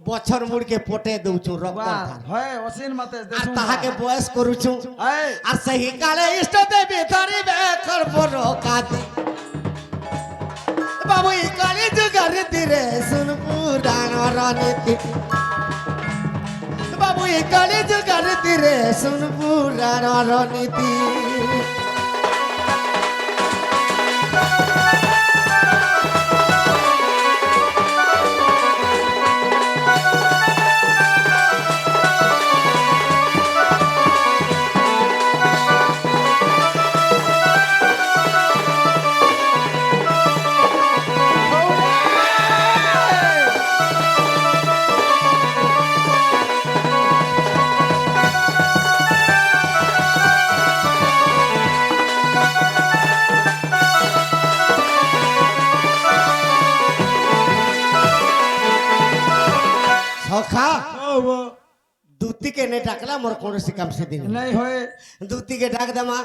বছর মুড়কে পটে দউছু রক্ত वाह ধার। है অসীন মাতে আর দেসু তাহাকে বয়স করুছু है আর সেই কালে ইষ্ট দেবী ধরিবে খরবর কাদি বাবু ই কালি যুগের তীরে শুন পুরাণর নীতি বাবু ই কালি যুগের তীরে শুন পুরাণর নীতি সখা ओ दूती के नहीं डाकला मोर कौन सी काम से दिन नहीं होए दूती के डाक दमा